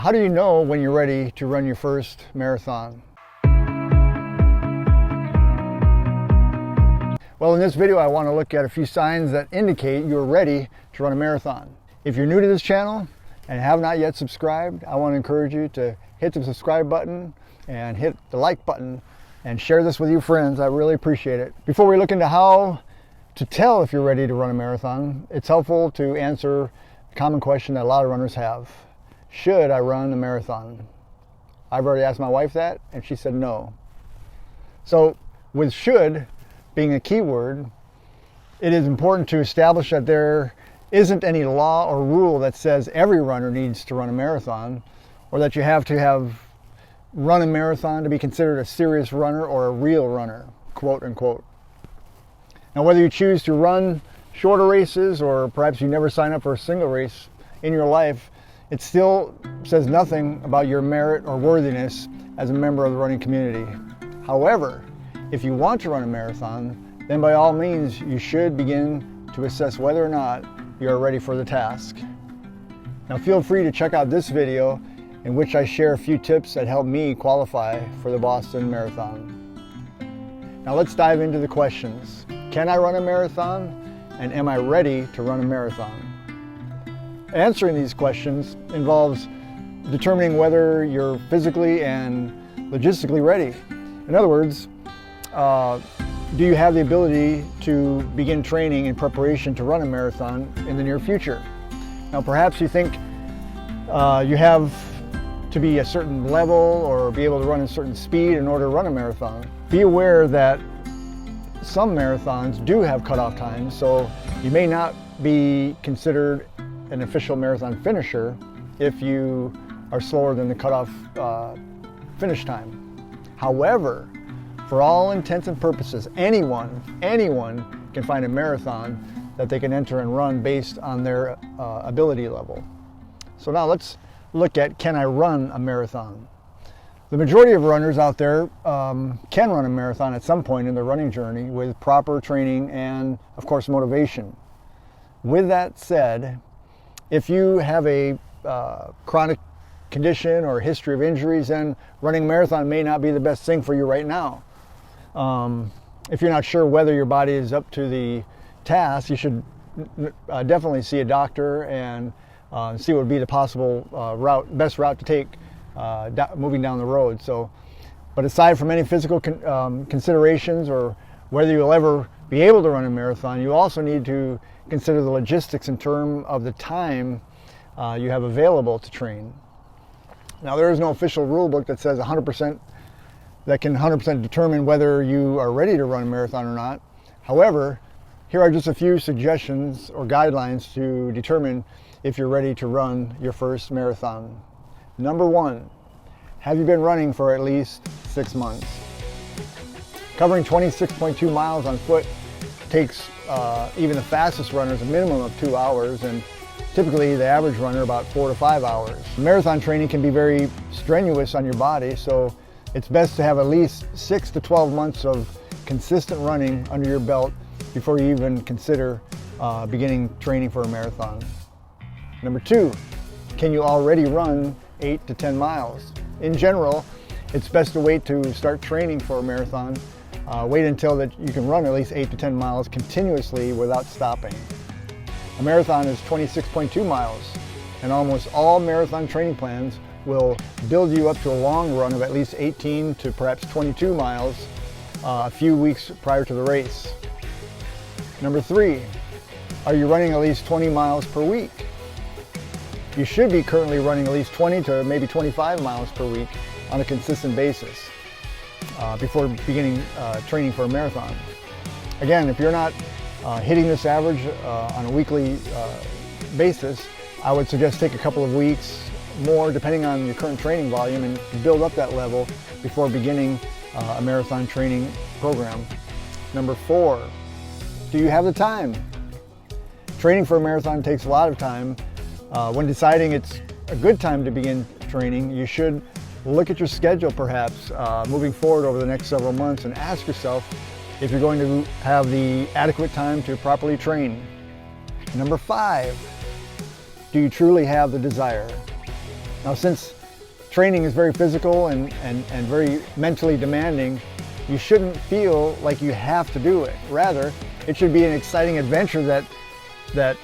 How do you know when you're ready to run your first marathon? Well, in this video, I want to look at a few signs that indicate you're ready to run a marathon. If you're new to this channel and have not yet subscribed, I want to encourage you to hit the subscribe button and hit the like button and share this with your friends. I really appreciate it. Before we look into how to tell if you're ready to run a marathon, it's helpful to answer a common question that a lot of runners have. Should I run a marathon? I've already asked my wife that, and she said no. So with should being a key word, it is important to establish that there isn't any law or rule that says every runner needs to run a marathon, or that you have to have run a marathon to be considered a serious runner or a real runner, quote unquote. Now, whether you choose to run shorter races or perhaps you never sign up for a single race in your life, it still says nothing about your merit or worthiness as a member of the running community. However, if you want to run a marathon, then by all means you should begin to assess whether or not you are ready for the task. Now, feel free to check out this video in which I share a few tips that helped me qualify for the Boston Marathon. Now let's dive into the questions. Can I run a marathon? And am I ready to run a marathon? Answering these questions involves determining whether you're physically and logistically ready. In other words, do you have the ability to begin training in preparation to run a marathon in the near future? Now perhaps you think you have to be a certain level or be able to run a certain speed in order to run a marathon. Be aware that some marathons do have cutoff times, so you may not be considered an official marathon finisher if you are slower than the cutoff finish time. However, for all intents and purposes, anyone can find a marathon that they can enter and run based on their ability level. So now let's look at, can I run a marathon? The majority of runners out there can run a marathon at some point in their running journey with proper training and, of course, motivation. With that said, if you have a chronic condition or history of injuries, then running a marathon may not be the best thing for you right now. If you're not sure whether your body is up to the task, you should definitely see a doctor and see what would be the possible best route to take moving down the road. But aside from any physical considerations or whether you'll ever be able to run a marathon, you also need to consider the logistics in terms of the time you have available to train. Now, there is no official rule book that says 100% that can 100% determine whether you are ready to run a marathon or not. However, here are just a few suggestions or guidelines to determine if you're ready to run your first marathon. Number one, have you been running for at least 6 months? Covering 26.2 miles on foot takes even the fastest runners a minimum of 2 hours, and typically the average runner about 4 to 5 hours. Marathon training can be very strenuous on your body, so it's best to have at least 6 to 12 months of consistent running under your belt before you even consider beginning training for a marathon. Number two, can you already run 8 to 10 miles? In general, it's best to wait to start training for a marathon. Wait until that you can run at least 8 to 10 miles continuously without stopping. A marathon is 26.2 miles, and almost all marathon training plans will build you up to a long run of at least 18 to perhaps 22 miles a few weeks prior to the race. Number three, are you running at least 20 miles per week? You should be currently running at least 20 to maybe 25 miles per week on a consistent basis before beginning training for a marathon. Again, if you're not hitting this average on a weekly basis, I would suggest take a couple of weeks more depending on your current training volume and build up that level before beginning a marathon training program. Number four, do you have the time? Training for a marathon takes a lot of time. When deciding it's a good time to begin training, you should look at your schedule perhaps moving forward over the next several months and ask yourself if you're going to have the adequate time to properly train. Number five, do you truly have the desire? Now, since training is very physical and very mentally demanding, you shouldn't feel like you have to do it. Rather, it should be an exciting adventure that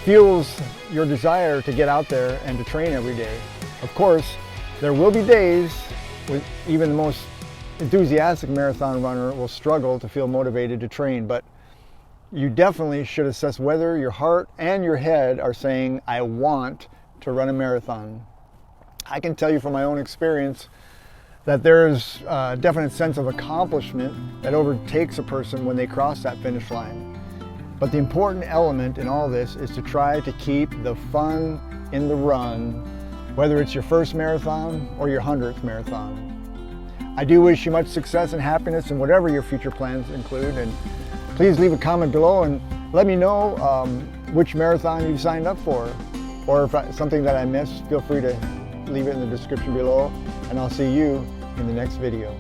fuels your desire to get out there and to train every day. Of course, there will be days when even the most enthusiastic marathon runner will struggle to feel motivated to train, but you definitely should assess whether your heart and your head are saying, I want to run a marathon. I can tell you from my own experience that there's a definite sense of accomplishment that overtakes a person when they cross that finish line. But the important element in all this is to try to keep the fun in the run, whether it's your first marathon or your 100th marathon. I do wish you much success and happiness in whatever your future plans include, and please leave a comment below and let me know which marathon you've signed up for, or if something that I missed, feel free to leave it in the description below, and I'll see you in the next video.